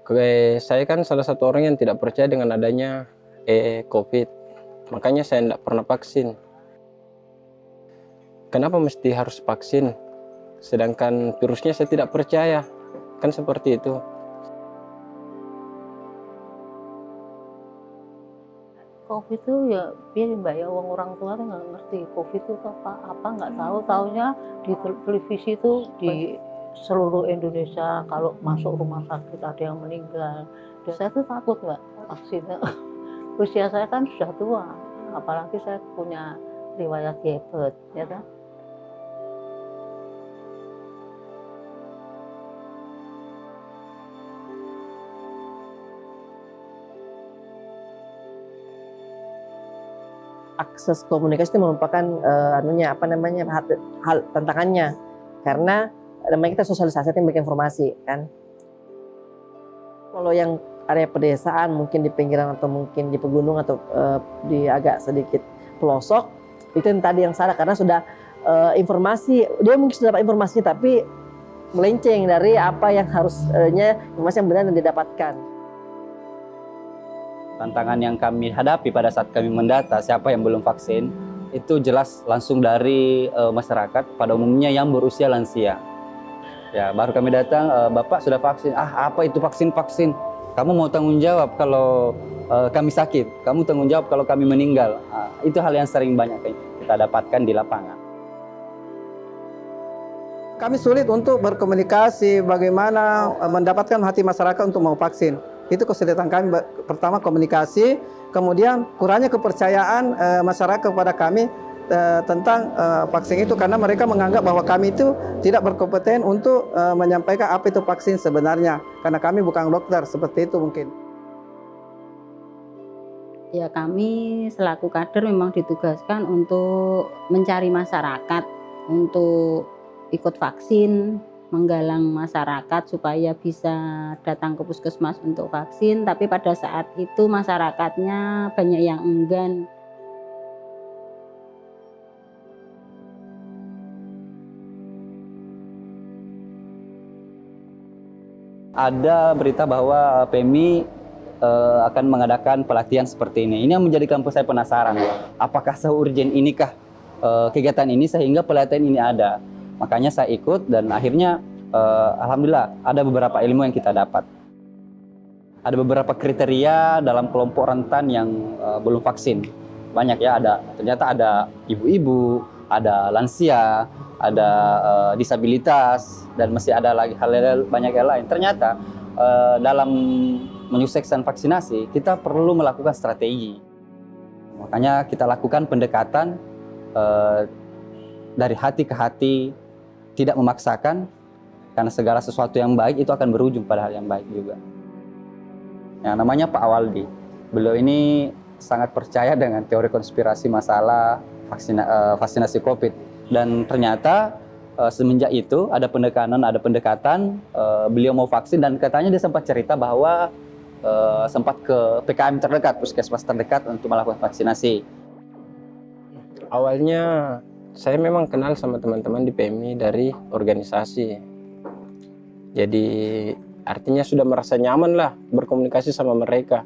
Saya kan salah satu orang yang tidak percaya dengan adanya COVID, makanya saya tidak pernah vaksin. Kenapa mesti harus vaksin? Sedangkan virusnya saya tidak percaya, kan seperti itu. COVID itu ya biar Mbak ya, orang tua tuh nggak ngerti COVID itu apa nggak tahu, taunya di televisi itu di seluruh Indonesia kalau masuk rumah sakit ada yang meninggal. Dan saya tuh takut Mbak vaksinnya. Usia saya kan sudah tua, apalagi saya punya riwayat diabetes, ya kan. Akses komunikasi itu merupakan hal tantangannya, karena namanya kita sosialisasi itu memberikan informasi kan. Kalau yang area pedesaan mungkin di pinggiran atau mungkin di pegunung atau di agak sedikit pelosok, itu yang tadi yang salah karena sudah informasi dia mungkin sudah dapat informasinya tapi melenceng dari apa yang harusnya informasi yang benar yang didapatkan. Tantangan yang kami hadapi pada saat kami mendata siapa yang belum vaksin, itu jelas langsung dari masyarakat pada umumnya yang berusia lansia. Ya, baru kami datang, Bapak sudah vaksin, apa itu vaksin? Kamu mau tanggung jawab kalau kami sakit, kamu tanggung jawab kalau kami meninggal. Itu hal yang sering banyak kita dapatkan di lapangan. Kami sulit untuk berkomunikasi bagaimana mendapatkan hati masyarakat untuk mau vaksin. Itu kesulitan kami, pertama komunikasi, kemudian kurangnya kepercayaan masyarakat kepada kami tentang vaksin itu, karena mereka menganggap bahwa kami itu tidak berkompeten untuk menyampaikan apa itu vaksin sebenarnya, karena kami bukan dokter, seperti itu mungkin. Ya, kami selaku kader memang ditugaskan untuk mencari masyarakat untuk ikut vaksin, menggalang masyarakat supaya bisa datang ke puskesmas untuk vaksin, tapi pada saat itu masyarakatnya banyak yang enggan. Ada berita bahwa PMI akan mengadakan pelatihan seperti ini. Ini yang menjadikan saya penasaran, apakah se-urgent inikah kegiatan ini sehingga pelatihan ini ada. Makanya saya ikut dan akhirnya alhamdulillah ada beberapa ilmu yang kita dapat. Ada beberapa kriteria dalam kelompok rentan yang belum vaksin. Banyak ya, ternyata ada ibu-ibu, ada lansia, ada disabilitas, dan masih ada lagi hal-hal banyak yang lain. Ternyata dalam menyukseskan vaksinasi kita perlu melakukan strategi. Makanya kita lakukan pendekatan dari hati ke hati, tidak memaksakan, karena segala sesuatu yang baik itu akan berujung pada hal yang baik juga. Ya, namanya Pak Awaldi. Beliau ini sangat percaya dengan teori konspirasi masalah vaksinasi COVID. Dan ternyata semenjak itu ada pendekatan, beliau mau vaksin dan katanya dia sempat cerita bahwa sempat ke PKM terdekat, puskesmas terdekat untuk melakukan vaksinasi. Awalnya saya memang kenal sama teman-teman di PMI dari organisasi. Jadi artinya sudah merasa nyaman lah berkomunikasi sama mereka.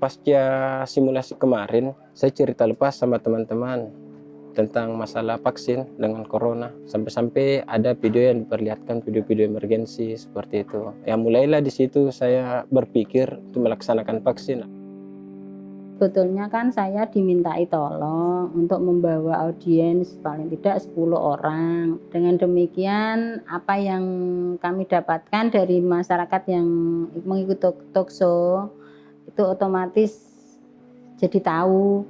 Pasca simulasi kemarin, saya cerita lepas sama teman-teman tentang masalah vaksin dengan corona. Sampai-sampai ada video yang diperlihatkan, video-video emergensi seperti itu. Ya mulailah di situ saya berpikir untuk melaksanakan vaksin. Sebetulnya kan saya dimintai tolong untuk membawa audiens paling tidak 10 orang. Dengan demikian apa yang kami dapatkan dari masyarakat yang mengikuti talk show itu otomatis jadi tahu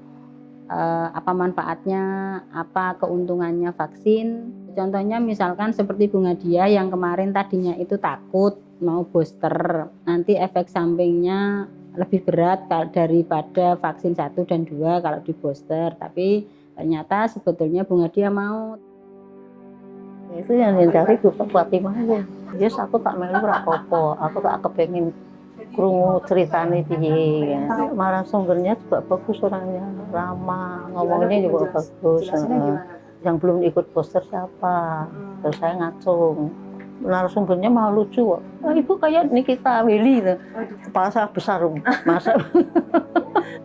apa manfaatnya, apa keuntungannya vaksin. Contohnya misalkan seperti Bu Nadia yang kemarin tadinya itu takut mau booster, nanti efek sampingnya lebih berat daripada vaksin 1 dan 2 kalau di booster, tapi ternyata sebetulnya Bu Nadia mau. Itu yang dicari Bu Fatimah ya. Yes, aku tak melu rapopo, aku tak kepengen krungu ceritane piye ya. Malah sumbernya juga bagus, orangnya ramah, ngomongnya juga bagus. Yang belum ikut booster siapa? Terus saya ngacung. narasumbernya malah lucu kok. Oh, ibu kayak Nikita Willy, kepala saya besar, masa.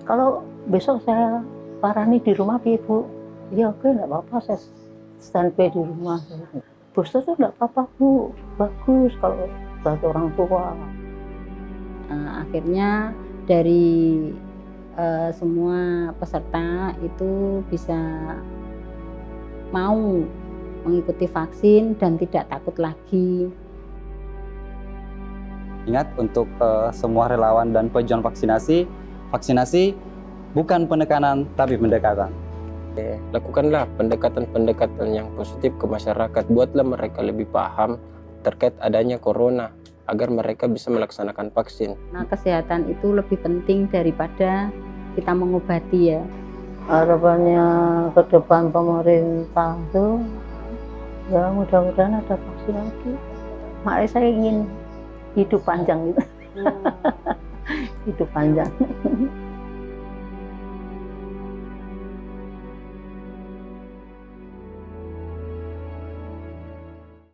Kalau besok saya parani di rumah, ibu, ya oke, nggak apa-apa, saya standby di rumah. Bos tuh nggak apa-apa bu, bagus kalau buat orang tua. Akhirnya dari semua peserta itu bisa mau mengikuti vaksin dan tidak takut lagi. Ingat untuk semua relawan dan pejuang vaksinasi, vaksinasi bukan penekanan tapi pendekatan. Lakukanlah pendekatan-pendekatan yang positif ke masyarakat, buatlah mereka lebih paham terkait adanya corona agar mereka bisa melaksanakan vaksin. Nah, kesehatan itu lebih penting daripada kita mengobati ya. Harapannya ke depan pemerintah tuh, ya mudah-mudahan ada vaksin lagi. Makanya saya ingin hidup panjang gitu. Hidup panjang.